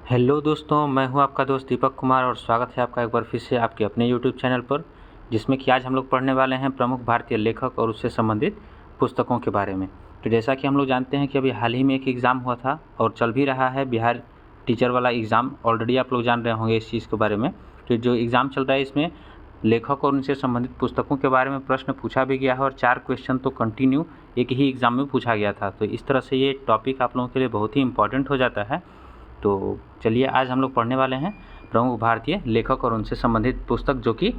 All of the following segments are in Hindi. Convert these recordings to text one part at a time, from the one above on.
हेलो दोस्तों, मैं हूं आपका दोस्त दीपक कुमार और स्वागत है आपका एक बार फिर से आपके अपने यूट्यूब चैनल पर, जिसमें कि आज हम लोग पढ़ने वाले हैं प्रमुख भारतीय लेखक और उससे संबंधित पुस्तकों के बारे में। तो जैसा कि हम लोग जानते हैं कि अभी हाल ही में एक एग्ज़ाम हुआ था और चल भी रहा है बिहार टीचर वाला एग्ज़ाम। ऑलरेडी आप लोग जान रहे होंगे इस चीज़ के बारे में। तो जो एग्ज़ाम चल रहा है इसमें लेखक और उनसे संबंधित पुस्तकों के बारे में प्रश्न पूछा भी गया है और 4 क्वेश्चन तो कंटिन्यू एक ही एग्ज़ाम में पूछा गया था। तो इस तरह से ये टॉपिक आप लोगों के लिए बहुत ही इंपॉर्टेंट हो जाता है। तो चलिए आज हम लोग पढ़ने वाले हैं प्रमुख भारतीय लेखक और उनसे संबंधित पुस्तक, जो कि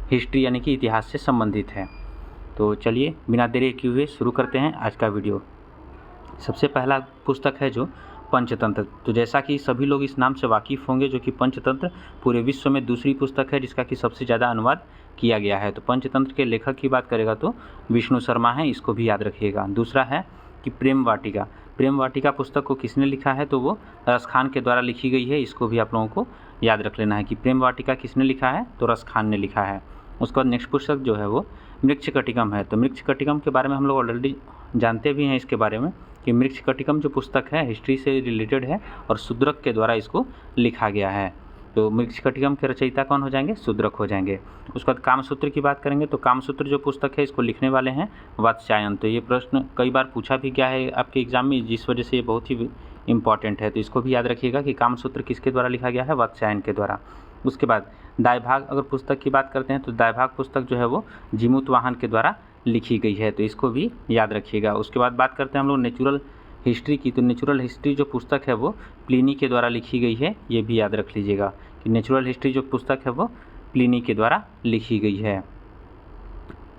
हिस्ट्री यानी कि इतिहास से संबंधित है। तो चलिए बिना देरी किए हुए शुरू करते हैं आज का वीडियो। सबसे पहला पुस्तक है जो पंचतंत्र। तो जैसा कि सभी लोग इस नाम से वाकिफ़ होंगे, जो कि पंचतंत्र पूरे विश्व में दूसरी पुस्तक है जिसका कि सबसे ज़्यादा अनुवाद किया गया है। तो पंचतंत्र के लेखक की बात करेगा तो विष्णु शर्मा है, इसको भी याद रखिएगा। दूसरा है कि प्रेम वाटिका। प्रेम वाटिका पुस्तक को किसने लिखा है, तो वो रस खान के द्वारा लिखी गई है। इसको भी आप लोगों को याद रख लेना है कि प्रेम वाटिका किसने लिखा है, तो रस खान ने लिखा है। उसके बाद नेक्स्ट पुस्तक जो है वो मृच्छकटिकम है। तो मृच्छकटिकम के बारे में हम लोग ऑलरेडी जानते भी हैं इसके बारे में कि मृच्छकटिकम जो पुस्तक है हिस्ट्री से रिलेटेड है और शूद्रक के द्वारा इसको लिखा गया है। तो मृच्छकटिकम के रचयिता कौन हो जाएंगे, शूद्रक हो जाएंगे। उसके बाद कामसूत्र की बात करेंगे तो कामसूत्र जो पुस्तक है इसको लिखने वाले हैं वात्स्यायन। तो ये प्रश्न कई बार पूछा भी गया है आपके एग्जाम में, जिस वजह से ये बहुत ही इंपॉर्टेंट है। तो इसको भी याद रखिएगा कि कामसूत्र किसके द्वारा लिखा गया है, वात्स्यायन के द्वारा। उसके बाद दायभाग अगर पुस्तक की बात करते हैं तो दायभाग पुस्तक जो है वो जीमूतवाहन के द्वारा लिखी गई है। तो इसको भी याद रखिएगा। उसके बाद बात करते हैं हम लोग नेचुरल हिस्ट्री की। तो नेचुरल हिस्ट्री जो पुस्तक है वो प्लिनी के द्वारा लिखी गई है। ये भी याद रख लीजिएगा कि नेचुरल हिस्ट्री जो पुस्तक है वो प्लिनी के द्वारा लिखी गई है।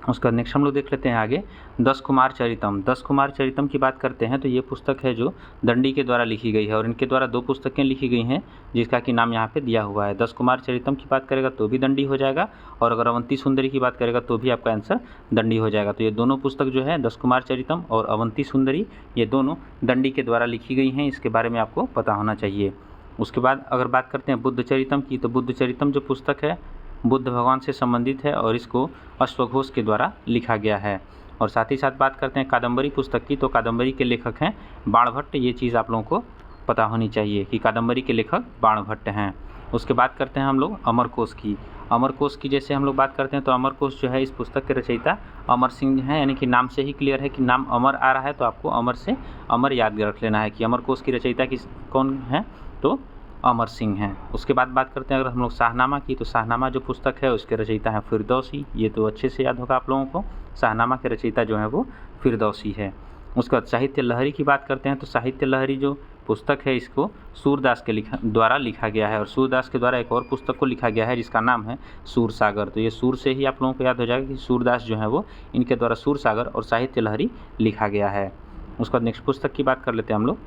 उसका नेक्स्ट हम लोग देख लेते हैं आगे, 10 कुमार चरितम। 10 कुमार चरितम की बात करते हैं तो ये पुस्तक है जो दंडी के द्वारा लिखी गई है और इनके द्वारा 2 पुस्तकें लिखी गई हैं जिसका कि नाम यहाँ पे दिया हुआ है। 10 कुमार चरितम की बात करेगा तो भी दंडी हो जाएगा और अगर अवंती सुंदरी की बात करेगा तो भी आपका आंसर दंडी हो जाएगा। तो ये दोनों पुस्तक जो है 10 कुमार चरितम और अवंती सुंदरी, ये दोनों दंडी के द्वारा लिखी गई हैं। इसके बारे में आपको पता होना चाहिए। उसके बाद अगर बात करते हैं बुद्ध चरितम की, तो बुद्ध चरितम जो पुस्तक है बुद्ध भगवान से संबंधित है और इसको अश्वघोष के द्वारा लिखा गया है। और साथ ही साथ बात करते हैं कादम्बरी पुस्तक की, तो कादम्बरी के लेखक हैं बाणभट्ट। ये चीज़ आप लोगों को पता होनी चाहिए कि कादम्बरी के लेखक बाणभट्ट हैं। उसके बाद करते हैं हम लोग अमरकोश की। अमरकोश की जैसे हम लोग बात करते हैं तो अमरकोश जो है इस पुस्तक के रचयिता अमर सिंह हैं, यानी कि नाम से ही क्लियर है कि नाम अमर आ रहा है तो आपको अमर से अमर याद रख लेना है कि अमरकोश की रचयिता कौन है, तो अमर सिंह हैं। उसके बाद बात करते हैं अगर हम लोग शाहनामा की, तो शाहनामा जो पुस्तक है उसके रचयिता हैं फिरदौसी। ये तो अच्छे से याद होगा आप लोगों को, शाहनामा के रचयिता जो है वो फिरदौसी है। उसके बाद साहित्य लहरी की बात करते हैं तो साहित्य लहरी जो पुस्तक है इसको सूरदास के द्वारा लिखा गया है और सूरदास के द्वारा एक और पुस्तक को लिखा गया है जिसका नाम है सूरसागर। तो ये सूर से ही आप लोगों को याद हो जाएगा कि सूरदास जो है वो इनके द्वारा सूरसागर और साहित्य लहरी लिखा गया है। उसके बाद नेक्स्ट पुस्तक की बात कर लेते हैं हम लोग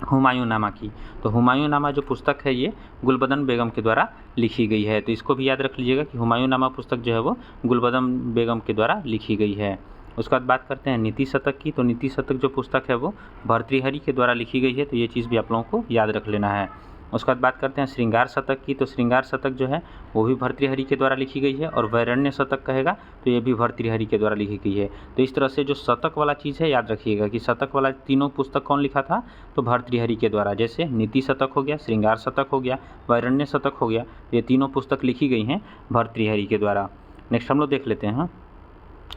हुमायूं नामा की। तो हुमायूं नामा जो पुस्तक है ये गुलबदन बेगम के द्वारा लिखी गई है। तो इसको भी याद रख लीजिएगा कि हुमायूं नामा पुस्तक जो है वो गुलबदन बेगम के द्वारा लिखी गई है। उसके बाद बात करते हैं नीति शतक की। तो नीति शतक जो पुस्तक है वो भर्तृहरि के द्वारा लिखी गई है। तो ये चीज़ भी आप लोगों को याद रख लेना है। उसके बाद बात करते हैं श्रृंगार शतक की। तो श्रृंगार शतक जो है वो भी भर्तृहरि के द्वारा लिखी गई है और वैरण्य शतक कहेगा तो ये भी भर्तृहरि के द्वारा लिखी गई है। तो इस तरह से जो शतक वाला चीज़ है याद रखिएगा कि शतक वाला तीनों पुस्तक कौन लिखा था, तो भर्तृहरि के द्वारा। जैसे नीति शतक हो गया, श्रृंगार शतक हो गया, वैरण्य शतक हो गया, ये तीनों पुस्तक लिखी गई हैं भर्तृहरि के द्वारा। नेक्स्ट हम लोग देख लेते हैं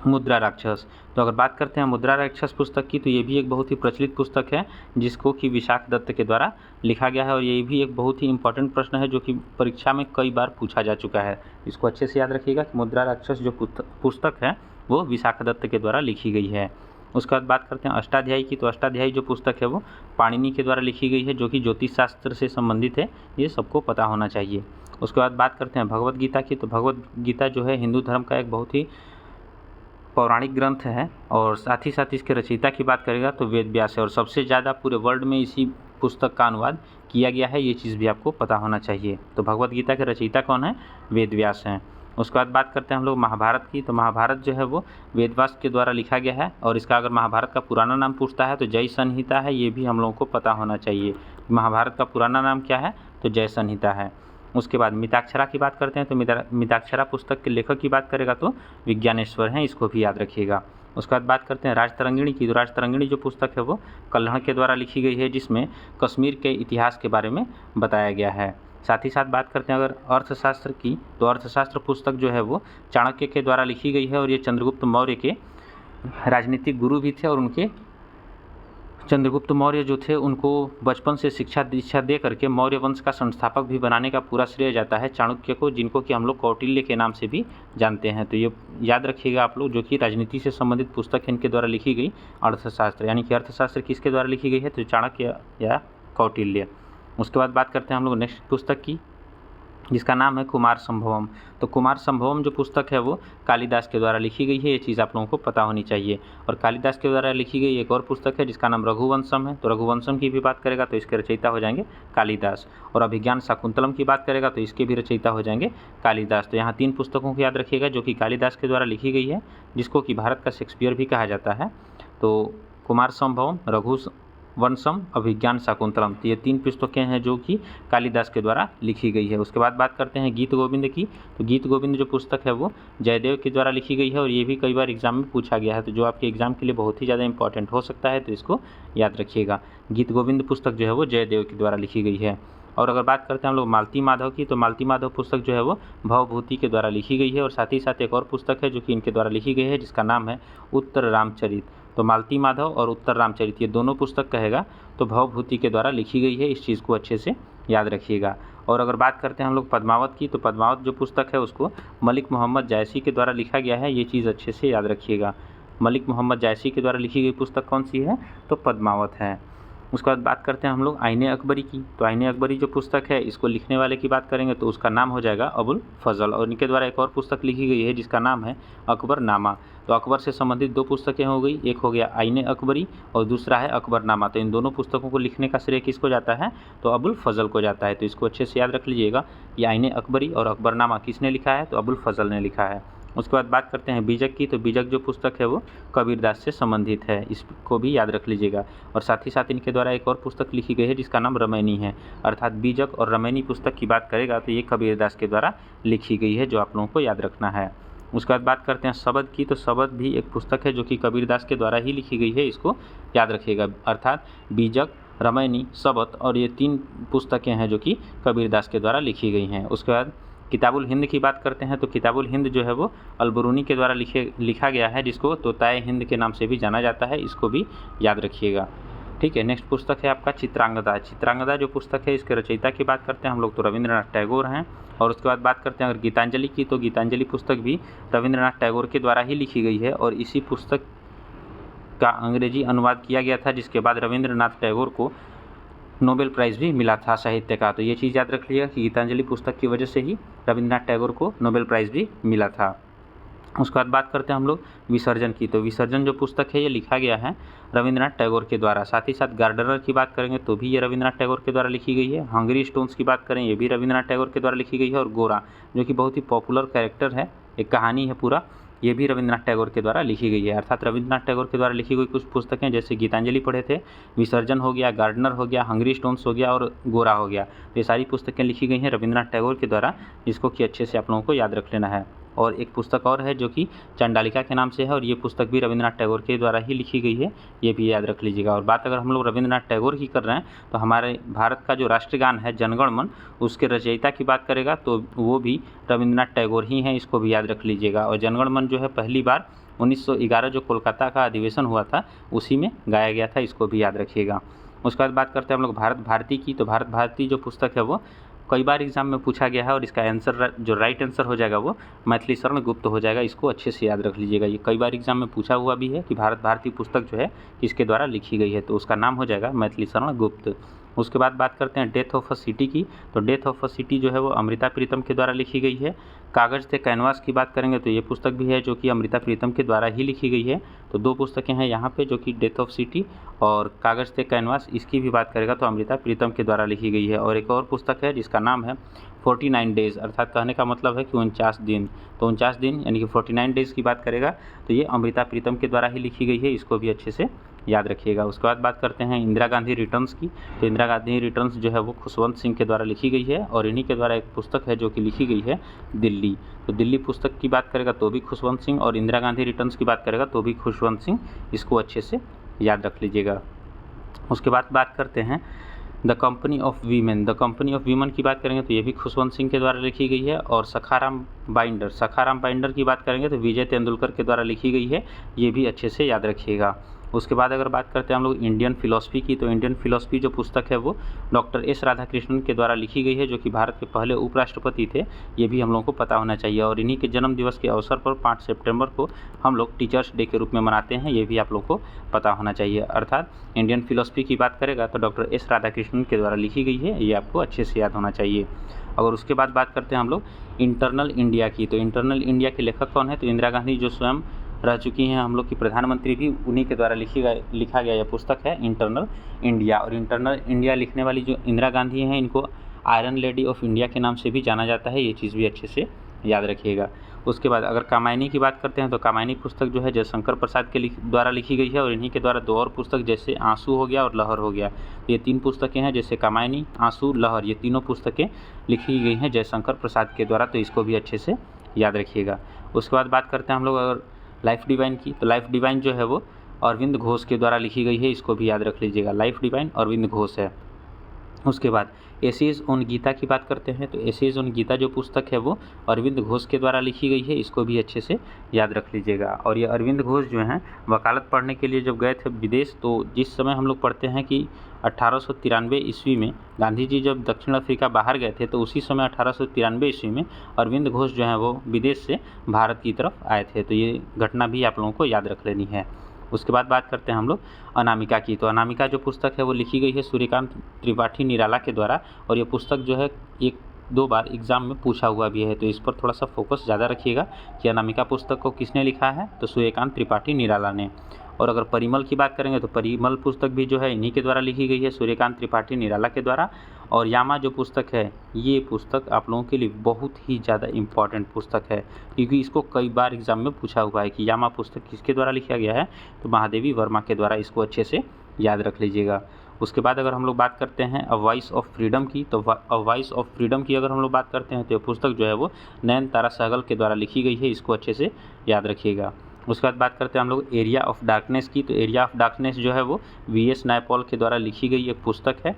मुद्रा राक्षस। तो अगर बात करते हैं मुद्रा राक्षस पुस्तक की, तो ये भी एक बहुत ही प्रचलित पुस्तक है जिसको कि विशाख दत्त के द्वारा लिखा गया है और ये भी एक बहुत ही इंपॉर्टेंट प्रश्न है जो कि परीक्षा में कई बार पूछा जा चुका है। इसको अच्छे से याद रखिएगा कि मुद्रा राक्षस जो पुस्तक है वो विशाख दत्त के द्वारा लिखी गई है। उसके बाद बात करते हैं अष्टाध्यायी की। तो अष्टाध्यायी जो पुस्तक है वो पाणिनि के द्वारा लिखी गई है जो कि ज्योतिष शास्त्र से संबंधित है, ये सबको पता होना चाहिए। उसके बाद बात करते हैं भगवद गीता की। तो भगवद गीता जो है हिंदू धर्म का एक बहुत ही पौराणिक ग्रंथ है और साथ ही साथ इसके रचयिता की बात करेगा तो वेद व्यास है और सबसे ज़्यादा पूरे वर्ल्ड में इसी पुस्तक का अनुवाद किया गया है। ये चीज़ भी आपको पता होना चाहिए। तो भगवद गीता के रचयिता कौन है, वेद व्यास हैं। उसके बाद बात करते हैं हम लोग महाभारत की। तो महाभारत जो है वो वेद व्यास के द्वारा लिखा गया है और इसका अगर महाभारत का पुराना नाम पूछता है तो जय संहिता है। ये भी हम लोगों को पता होना चाहिए। महाभारत का पुराना नाम क्या है, तो जय संहिता है। उसके बाद मिताक्षरा की बात करते हैं तो मिताक्षरा पुस्तक के लेखक की बात करेगा तो विज्ञानेश्वर हैं, इसको भी याद रखिएगा। उसके बाद बात करते हैं राजतरंगिणी की। तो राजतरंगिणी जो पुस्तक है वो कल्हड़ के द्वारा लिखी गई है, जिसमें कश्मीर के इतिहास के बारे में बताया गया है। साथ ही साथ बात करते हैं अगर अर्थशास्त्र की, तो अर्थशास्त्र पुस्तक जो है वो चाणक्य के द्वारा लिखी गई है और ये चंद्रगुप्त मौर्य के राजनीतिक गुरु भी थे और उनके चंद्रगुप्त मौर्य जो थे उनको बचपन से शिक्षा दीक्षा दे करके मौर्य वंश का संस्थापक भी बनाने का पूरा श्रेय जाता है चाणक्य को, जिनको कि हम लोग कौटिल्य के नाम से भी जानते हैं। तो ये याद रखिएगा आप लोग, जो कि राजनीति से संबंधित पुस्तक है इनके द्वारा लिखी गई अर्थशास्त्र, यानी कि अर्थशास्त्र किसके द्वारा लिखी गई है, तो चाणक्य या कौटिल्य। उसके बाद बात करते हैं हम लोग नेक्स्ट पुस्तक की, जिसका नाम है कुमार संभवम। तो कुमार संभवम जो पुस्तक है वो कालिदास के द्वारा लिखी गई है, ये चीज़ आप लोगों को पता होनी चाहिए। और कालिदास के द्वारा लिखी गई एक और पुस्तक है जिसका नाम रघुवंशम है। तो रघुवंशम की भी बात करेगा तो इसके रचयिता हो जाएंगे कालिदास, और अभिज्ञान शाकुंतलम की बात करेगा तो इसके भी रचयिता हो जाएंगे कालिदास। तो यहाँ 3 पुस्तकों को याद रखिएगा जो कि कालिदास के द्वारा लिखी गई है, जिसको कि भारत का शेक्सपियर भी कहा जाता है। तो कुमार संभवम, रघुवंशम, अभिज्ञान शाकुंतलम, तो ये 3 पुस्तकें हैं जो कि कालिदास के द्वारा लिखी गई है। उसके बाद बात करते हैं गीत गोविंद की। तो गीत गोविंद जो पुस्तक है वो जयदेव के द्वारा लिखी गई है और ये भी कई बार एग्जाम में पूछा गया है, तो जो आपके एग्जाम के लिए बहुत ही ज़्यादा इंपॉर्टेंट हो सकता है, तो इसको याद रखिएगा। गीत गोविंद पुस्तक जो है वो जयदेव के द्वारा लिखी गई है। और अगर बात करते हैं हम लोग मालती माधव की, तो मालती माधव पुस्तक जो है वो भवभूति के द्वारा लिखी गई है। और साथ ही साथ एक और पुस्तक है जो कि इनके द्वारा लिखी गई है, जिसका नाम है उत्तर रामचरित। तो मालती माधव और उत्तर रामचरित ये दोनों पुस्तक कहेगा तो भवभूति के द्वारा लिखी गई है, इस चीज़ को अच्छे से याद रखिएगा। और अगर बात करते हैं हम लोग पद्मावत की, तो पद्मावत जो पुस्तक है उसको मलिक मोहम्मद जायसी के द्वारा लिखा गया है, ये चीज़ अच्छे से याद रखिएगा। मलिक मोहम्मद जायसी के द्वारा लिखी गई पुस्तक कौन सी है, तो पद्मावत है। उसके बाद बात करते हैं हम लोग आईने अकबरी की। तो आईने अकबरी जो पुस्तक है इसको लिखने वाले की बात करेंगे तो उसका नाम हो जाएगा अबुल फजल, और इनके द्वारा एक और पुस्तक लिखी गई है जिसका नाम है अकबरनामा। तो अकबर से संबंधित 2 पुस्तकें हो गई, एक हो गया आईने अकबरी और दूसरा है अकबरनामा। तो इन दोनों पुस्तकों को लिखने का श्रेय किसको जाता है, तो अबुल फजल को जाता है। तो इसको अच्छे से याद रख लीजिएगा कि आईने अकबरी और अकबरनामा किसने लिखा है, तो अबुल फजल ने लिखा है। उसके बाद बात करते हैं बीजक की। तो बीजक जो पुस्तक है वो कबीरदास से संबंधित है, इसको भी याद रख लीजिएगा। और साथ ही साथ इनके द्वारा एक और पुस्तक लिखी गई है जिसका नाम रामायणी है, अर्थात बीजक और रामायणी पुस्तक की बात करेगा तो ये कबीरदास के द्वारा लिखी गई है, जो आप लोगों को याद रखना है। उसके बाद बात करते हैं शबद की। तो शबद भी एक पुस्तक है जो कि कबीरदास के द्वारा ही लिखी गई है, इसको याद रखिएगा। अर्थात बीजक, रामायणी, शबद और ये 3 पुस्तकें हैं जो कि कबीरदास के द्वारा लिखी गई हैं। उसके बाद किताबुल हिंद की बात करते हैं। तो किताबुल हिंद जो है वो अलबरूनी के द्वारा लिखा गया है, जिसको तोताए हिंद के नाम से भी जाना जाता है, इसको भी याद रखिएगा। ठीक है, नेक्स्ट पुस्तक है आपका चित्रांगदा। चित्रांगदा जो पुस्तक है इसके रचयिता की बात करते हैं हम लोग तो रविंद्रनाथ टैगोर हैं। और उसके बाद बात करते हैं अगर गीतांजलि की, तो गीतांजलि पुस्तक भी रविंद्रनाथ टैगोर के द्वारा ही लिखी गई है और इसी पुस्तक का अंग्रेजी अनुवाद किया गया था, जिसके बाद रविंद्रनाथ टैगोर को नोबेल प्राइज़ भी मिला था साहित्य का। तो ये चीज़ याद रख लिएगा कि गीतांजलि पुस्तक की वजह से ही रविंद्रनाथ टैगोर को नोबेल प्राइज़ भी मिला था। उसके बाद बात करते हैं हम लोग विसर्जन की। तो विसर्जन जो पुस्तक है ये लिखा गया है रविंद्रनाथ टैगोर के द्वारा। साथ ही साथ गार्डनर की बात करेंगे तो भी ये रविंद्रनाथ टैगोर के द्वारा लिखी गई है। हंगरी स्टोन्स की बात करें ये भी रविंद्रनाथ टैगोर के द्वारा लिखी गई है। और गोरा जो कि बहुत ही पॉपुलर कैरेक्टर है, एक कहानी है पूरा, ये भी रविंद्रनाथ टैगोर के द्वारा लिखी गई है। अर्थात रविंद्रनाथ टैगोर के द्वारा लिखी गई कुछ पुस्तकें जैसे गीतांजलि पढ़े थे, विसर्जन हो गया, गार्डनर हो गया, हंगरी स्टोन्स हो गया और गोरा हो गया। तो ये सारी पुस्तकें लिखी गई हैं रविंद्रनाथ टैगोर के द्वारा, जिसको कि अच्छे से आप लोगों को याद रख लेना है। और एक पुस्तक और है जो कि चंडालिका के नाम से है और ये पुस्तक भी रविंद्रनाथ टैगोर के द्वारा ही लिखी गई है, ये भी याद रख लीजिएगा। और बात अगर हम लोग रविंद्रनाथ टैगोर की कर रहे हैं तो हमारे भारत का जो राष्ट्रगान है जनगण मन, उसके रचयिता की बात करेगा तो वो भी रविंद्रनाथ टैगोर ही हैं, इसको भी याद रख लीजिएगा। और जनगण मन जो है पहली बार 1911 जो कोलकाता का अधिवेशन हुआ था उसी में गाया गया था, इसको भी याद रखिएगा। उसके बाद बात करते हैं हम लोग भारत भारती की। तो भारत भारती जो पुस्तक है वो कई बार एग्जाम में पूछा गया है और इसका आंसर जो राइट आंसर हो जाएगा वो मैथिली शरण गुप्त हो जाएगा, इसको अच्छे से याद रख लीजिएगा। ये कई बार एग्जाम में पूछा हुआ भी है कि भारत भारती पुस्तक जो है किसके द्वारा लिखी गई है, तो उसका नाम हो जाएगा मैथिली शरण गुप्त। उसके बाद बात करते हैं डेथ ऑफ अ सिटी की। तो डेथ ऑफ अ सिटी जो है वो अमृता प्रीतम के द्वारा लिखी गई है। कागज़ से कैनवास की बात करेंगे तो ये पुस्तक भी है जो कि अमृता प्रीतम के द्वारा ही लिखी गई है। तो 2 पुस्तकें हैं यहाँ पे जो कि डेथ ऑफ सिटी और कागज़ से कैनवास, इसकी भी बात करेगा तो अमृता प्रीतम के द्वारा लिखी गई है। और एक और पुस्तक है जिसका नाम है 49 डेज़, अर्थात कहने का मतलब है कि 49 दिन। तो 49 दिन यानी कि 49 डेज़ की बात करेगा तो ये अमृता प्रीतम के द्वारा ही लिखी गई है, इसको भी अच्छे से याद रखिएगा। उसके बाद बात करते हैं इंदिरा गांधी रिटर्न्स की। तो इंदिरा गांधी रिटर्न्स जो है वो खुशवंत सिंह के द्वारा लिखी गई है और इन्हीं के द्वारा एक पुस्तक है जो कि लिखी गई है दिल्ली। तो दिल्ली पुस्तक की बात करेगा तो भी खुशवंत सिंह, और इंदिरा गांधी रिटर्न्स की बात करेगा तो भी खुशवंत सिंह। इसको अच्छे से याद रख लीजिएगा। उसके बाद बात करते हैं the company of women. The company of women की बात करेंगे तो ये भी खुशवंत सिंह के द्वारा लिखी गई है। और सखाराम बाइंडर की बात करेंगे तो विजय तेंदुलकर के द्वारा लिखी गई है। ये भी अच्छे से याद रखिएगा। उसके बाद अगर बात करते हैं हम लोग इंडियन फिलॉसफी की, तो इंडियन फिलॉसफी जो पुस्तक है वो डॉक्टर एस राधाकृष्णन के द्वारा लिखी गई है, जो कि भारत के पहले उपराष्ट्रपति थे। ये भी हम लोगों को पता होना चाहिए। और इन्हीं के जन्म दिवस के अवसर पर 5 सितंबर को हम लोग टीचर्स डे के रूप में मनाते हैं। ये भी आप लोग को पता होना चाहिए। अर्थात इंडियन फिलॉसफी की बात करेगा तो डॉक्टर एस राधाकृष्णन के द्वारा लिखी गई है। ये आपको अच्छे से याद होना चाहिए। अगर उसके बाद बात करते हैं हम लोग इंटरनल इंडिया की, तो इंटरनल इंडिया के लेखक कौन है? तो इंदिरा गांधी जो स्वयं रह चुकी हैं हम लोग की प्रधानमंत्री, भी उन्हीं के द्वारा लिखा गया यह पुस्तक है इंटरनल इंडिया। और इंटरनल इंडिया लिखने वाली जो इंदिरा गांधी हैं इनको आयरन लेडी ऑफ इंडिया के नाम से भी जाना जाता है। ये चीज़ भी अच्छे से याद रखिएगा। उसके बाद अगर कामायनी की बात करते हैं तो कामायनी पुस्तक जो है जयशंकर प्रसाद के द्वारा लिखी गई है। और इन्हीं के द्वारा 2 और पुस्तक जैसे आंसू हो गया और लहर हो गया, ये 3 पुस्तकें हैं जैसे कामायनी, आंसू, लहर, ये तीनों पुस्तकें लिखी गई हैं जयशंकर प्रसाद के द्वारा। तो इसको भी अच्छे से याद रखिएगा। उसके बाद बात करते हैं हम लोग अगर लाइफ डिवाइन की, तो लाइफ डिवाइन जो है वो अरविंद घोष के द्वारा लिखी गई है। इसको भी याद रख लीजिएगा। लाइफ डिवाइन अरविंद घोष है। उसके बाद एसेज ऑन गीता की बात करते हैं, तो एसेज ऑन गीता जो पुस्तक है वो अरविंद घोष के द्वारा लिखी गई है। इसको भी अच्छे से याद रख लीजिएगा। और ये अरविंद घोष जो हैं वकालत पढ़ने के लिए जब गए थे विदेश, तो जिस समय हम लोग पढ़ते हैं कि 1893 ईस्वी में गांधी जी जब दक्षिण अफ्रीका बाहर गए थे, तो उसी समय 1893 ईस्वी में अरविंद घोष जो हैं वो विदेश से भारत की तरफ आए थे। तो ये घटना भी आप लोगों को याद रख लेनी है। उसके बाद बात करते हैं हम लोग अनामिका की, तो अनामिका जो पुस्तक है वो लिखी गई है सूर्यकांत त्रिपाठी निराला के द्वारा। और ये पुस्तक जो है 1-2 बार एग्जाम में पूछा हुआ भी है। तो इस पर थोड़ा सा फोकस ज़्यादा रखिएगा कि अनामिका पुस्तक को किसने लिखा है, तो सूर्यकांत त्रिपाठी निराला ने। और अगर परिमल की बात करेंगे तो परिमल पुस्तक भी जो है इन्हीं के द्वारा लिखी गई है, सूर्यकांत त्रिपाठी निराला के द्वारा। और यामा जो पुस्तक है, ये पुस्तक आप लोगों के लिए बहुत ही ज़्यादा इम्पॉर्टेंट पुस्तक है, क्योंकि इसको कई बार एग्जाम में पूछा हुआ है कि यामा पुस्तक किसके द्वारा लिखा गया है, तो महादेवी वर्मा के द्वारा। इसको अच्छे से याद रख लीजिएगा। उसके बाद अगर हम लोग बात करते हैं अ वॉइस ऑफ फ्रीडम की, तो अ वॉइस ऑफ फ्रीडम की अगर हम लोग बात करते हैं तो ये पुस्तक जो है वो नयनतारा सहगल के द्वारा लिखी गई है। इसको अच्छे से याद रखिएगा। उसके बाद बात करते हैं हम लोग एरिया ऑफ डार्कनेस की, तो एरिया ऑफ डार्कनेस जो है वो वी.एस. नायपॉल के द्वारा लिखी गई एक पुस्तक है।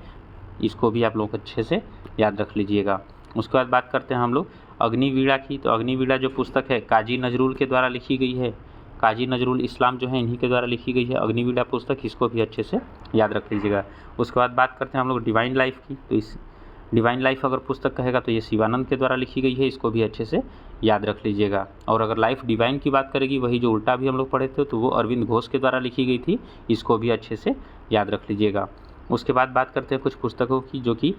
इसको भी आप लोग अच्छे से याद रख लीजिएगा। उसके बाद बात करते हैं हम लोग अग्निवीणा की, तो अग्निवीणा जो पुस्तक है काजी नजरुल के द्वारा लिखी गई है। काजी नजरुल इस्लाम जो है इन्हीं के द्वारा लिखी गई है अग्निवीणा पुस्तक। इसको भी अच्छे से याद रख लीजिएगा। उसके बाद बात करते हैं हम लोग डिवाइन लाइफ की, तो इस डिवाइन लाइफ अगर पुस्तक कहेगा तो ये शिवानंद के द्वारा लिखी गई है। इसको भी अच्छे से याद रख लीजिएगा। और अगर लाइफ डिवाइन की बात करेगी, वही जो उल्टा भी हम लोग पढ़े थे, तो वो अरविंद घोष के द्वारा लिखी गई थी। इसको भी अच्छे से याद रख लीजिएगा। उसके बाद बात करते हैं कुछ पुस्तकों की जो कि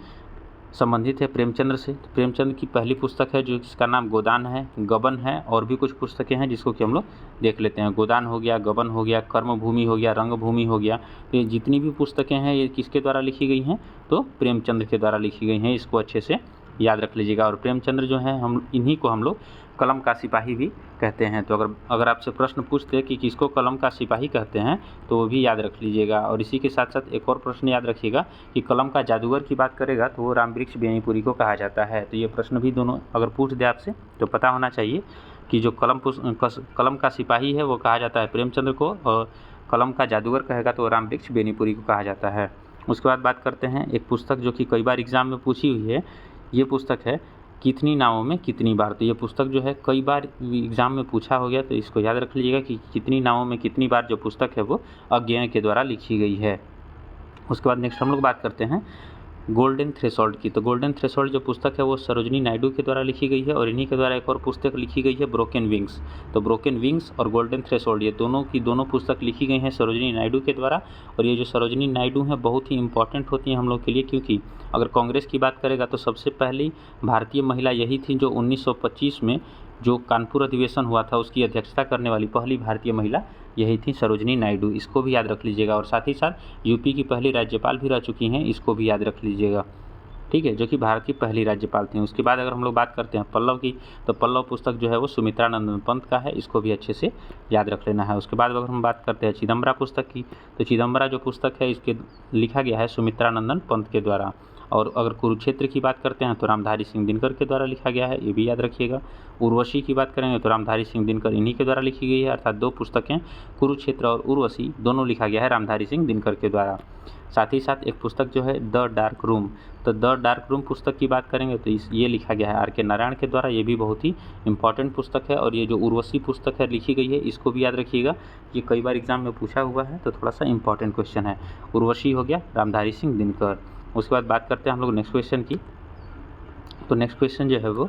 संबंधित है प्रेमचंद्र से। तो प्रेमचंद की पहली पुस्तक है जो जिसका नाम गोदान है, गबन है, और भी कुछ पुस्तकें हैं जिसको कि हम लोग देख लेते हैं। गोदान हो गया, गबन हो गया, कर्मभूमि हो गया, रंगभूमि हो गया। तो ये जितनी भी पुस्तकें हैं ये किसके द्वारा लिखी गई हैं, तो प्रेमचंद्र के द्वारा लिखी गई हैं। इसको अच्छे से याद रख लीजिएगा। और प्रेमचंद्र जो हैं हम इन्हीं को हम लोग कलम का सिपाही भी कहते हैं। तो अगर आपसे प्रश्न पूछते हैं कि किसको कलम का सिपाही कहते हैं, तो वो भी याद रख लीजिएगा। और इसी के साथ साथ एक और प्रश्न याद रखिएगा कि कलम का जादूगर की बात करेगा तो वो रामवृक्ष बेनीपुरी को कहा जाता है। तो ये प्रश्न भी दोनों अगर पूछ दे आपसे तो पता होना चाहिए कि जो कलम का सिपाही है वो कहा जाता है प्रेमचंद्र को, और कलम का जादूगर कहेगा तो रामवृक्ष बेनीपुरी को कहा जाता है। उसके बाद बात करते हैं एक पुस्तक जो कि कई बार एग्जाम में पूछी हुई है। ये पुस्तक है कितनी नावों में कितनी बार। तो ये पुस्तक जो है कई बार एग्जाम में पूछा हो गया, तो इसको याद रख लीजिएगा कि कितनी नावों में कितनी बार जो पुस्तक है वो अज्ञेय के द्वारा लिखी गई है। उसके बाद नेक्स्ट हम लोग बात करते हैं गोल्डन थ्रेशोल्ड की। तो गोल्डन थ्रेशोल्ड जो पुस्तक है वो सरोजनी नायडू के द्वारा लिखी गई है। और इन्हीं के द्वारा एक और पुस्तक लिखी गई है ब्रोकन विंग्स। तो ब्रोकन विंग्स और गोल्डन थ्रेशोल्ड ये दोनों की दोनों पुस्तक लिखी गई हैं सरोजनी नायडू के द्वारा। और ये जो सरोजनी नायडू हैं बहुत ही इंपॉर्टेंट होती हैं हम लोग के लिए, क्योंकि अगर कांग्रेस की बात करेगा तो सबसे पहली भारतीय महिला यही थी जो 1925 में जो कानपुर अधिवेशन हुआ था उसकी अध्यक्षता करने वाली पहली भारतीय महिला यही थी सरोजनी नायडू। इसको भी याद रख लीजिएगा। और साथ ही साथ यूपी की पहली राज्यपाल भी रह चुकी हैं, इसको भी याद रख लीजिएगा। ठीक है, जो कि भारत की पहली राज्यपाल थी। उसके बाद अगर हम लोग बात करते हैं पल्लव की, तो पल्लव पुस्तक जो है वो सुमित्रा नंदन पंत का है, इसको भी अच्छे से याद रख लेना है। उसके बाद अगर हम बात करते हैं चिदम्बरा पुस्तक की, तो चिदम्बरा जो पुस्तक है इसके लिखा गया है सुमित्रा नंदन पंत के द्वारा। और अगर कुरुक्षेत्र की बात करते हैं तो रामधारी सिंह दिनकर के द्वारा लिखा गया है, ये भी याद रखिएगा। उर्वशी की बात करेंगे तो रामधारी सिंह दिनकर इन्हीं के द्वारा लिखी गई है, अर्थात 2 पुस्तकें कुरुक्षेत्र और उर्वशी दोनों लिखा गया है रामधारी सिंह दिनकर के द्वारा। साथ ही साथ एक पुस्तक जो है द डार्क रूम, तो द डार्क रूम पुस्तक की बात करेंगे तो ये लिखा गया है आर.के. नारायण के द्वारा, ये भी बहुत ही इंपॉर्टेंट पुस्तक है। और ये जो उर्वशी पुस्तक है लिखी गई है, इसको भी याद रखिएगा, ये कई बार एग्जाम में पूछा हुआ है, तो थोड़ा सा इंपॉर्टेंट क्वेश्चन है। उर्वशी हो गया रामधारी सिंह दिनकर। उसके बाद बात करते हैं हम लोग नेक्स्ट क्वेश्चन की, तो नेक्स्ट क्वेश्चन जो है वो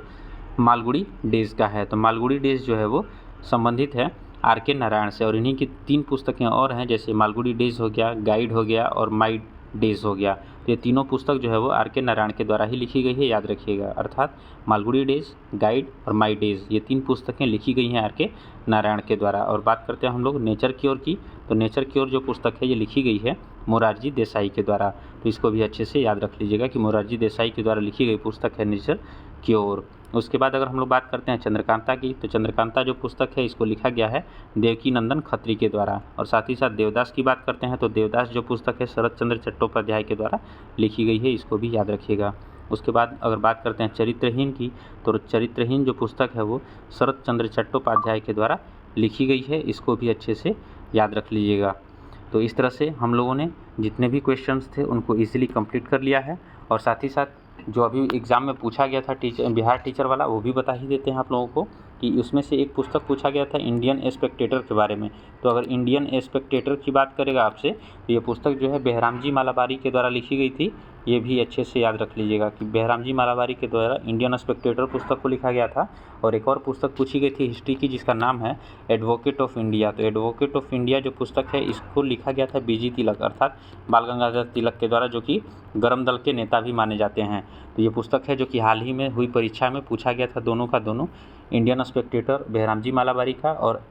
मालगुडी डेज का है। तो मालगुडी डेज जो है वो संबंधित है आर.के. नारायण से, और इन्हीं की 3 पुस्तकें और हैं, जैसे मालगुडी डेज हो गया, गाइड हो गया और माई डेज हो गया। तो ये तीनों पुस्तक जो है वो आर.के. नारायण के द्वारा ही लिखी गई है, याद रखिएगा। अर्थात मालगुडी डेज, गाइड और माई डेज, ये 3 पुस्तकें लिखी गई हैं आर.के. नारायण के द्वारा। और बात करते हैं हम लोग नेचर की ओर की, तो नेचर की ओर जो पुस्तक है ये लिखी गई है मोरारजी देसाई के द्वारा, तो इसको भी अच्छे से याद रख लीजिएगा कि मोरारजी देसाई के द्वारा लिखी गई पुस्तक है नेचर की ओर। उसके बाद अगर हम लोग बात करते हैं चंद्रकांता की, तो चंद्रकांता जो पुस्तक है इसको लिखा गया है देवकी नंदन खत्री के द्वारा। और साथ ही साथ देवदास की बात करते हैं तो देवदास जो पुस्तक है शरत चंद्र चट्टोपाध्याय के द्वारा लिखी गई है, इसको भी याद रखिएगा। उसके बाद अगर बात करते हैं चरित्रहीन की, तो चरित्रहीन जो पुस्तक है वो शरत चंद्र चट्टोपाध्याय के द्वारा लिखी गई है, इसको भी अच्छे से याद रख लीजिएगा। तो इस तरह से हम लोगों ने जितने भी क्वेश्चंस थे उनको इजीली कंप्लीट कर लिया है। और साथ ही साथ जो अभी एग्ज़ाम में पूछा गया था बिहार टीचर वाला, वो भी बता ही देते हैं आप लोगों को कि उसमें से एक पुस्तक पूछा गया था इंडियन स्पेक्टेटर के बारे में। तो अगर इंडियन स्पेक्टेटर की बात करेगा आपसे, तो ये पुस्तक जो है बेहराम जी मालाबारी के द्वारा लिखी गई थी, ये भी अच्छे से याद रख लीजिएगा कि बेहराम जी मालाबारी के द्वारा इंडियन स्पेक्टेटर पुस्तक को लिखा गया था। और एक और पुस्तक पूछी गई थी हिस्ट्री की, जिसका नाम है एडवोकेट ऑफ इंडिया। तो एडवोकेट ऑफ इंडिया जो पुस्तक है इसको लिखा गया था बी.जी. तिलक, अर्थात बाल गंगाधर तिलक के द्वारा, जो कि गरम दल के नेता भी माने जाते हैं। तो ये पुस्तक है जो कि हाल ही में हुई परीक्षा में पूछा गया था, दोनों का दोनों, इंडियन स्पेक्टेटर बेहराम जी मालाबारी का और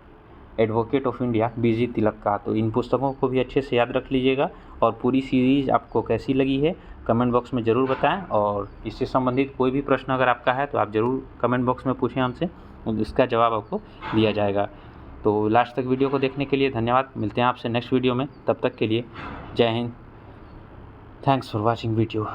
एडवोकेट ऑफ इंडिया बी.जी. तिलक का। तो इन पुस्तकों को भी अच्छे से याद रख लीजिएगा। और पूरी सीरीज़ आपको कैसी लगी है कमेंट बॉक्स में ज़रूर बताएं, और इससे संबंधित कोई भी प्रश्न अगर आपका है तो आप ज़रूर कमेंट बॉक्स में पूछें हमसे, इसका जवाब आपको दिया जाएगा। तो लास्ट तक वीडियो को देखने के लिए धन्यवाद। मिलते हैं आपसे नेक्स्ट वीडियो में, तब तक के लिए जय Hind. Thanks for watching video.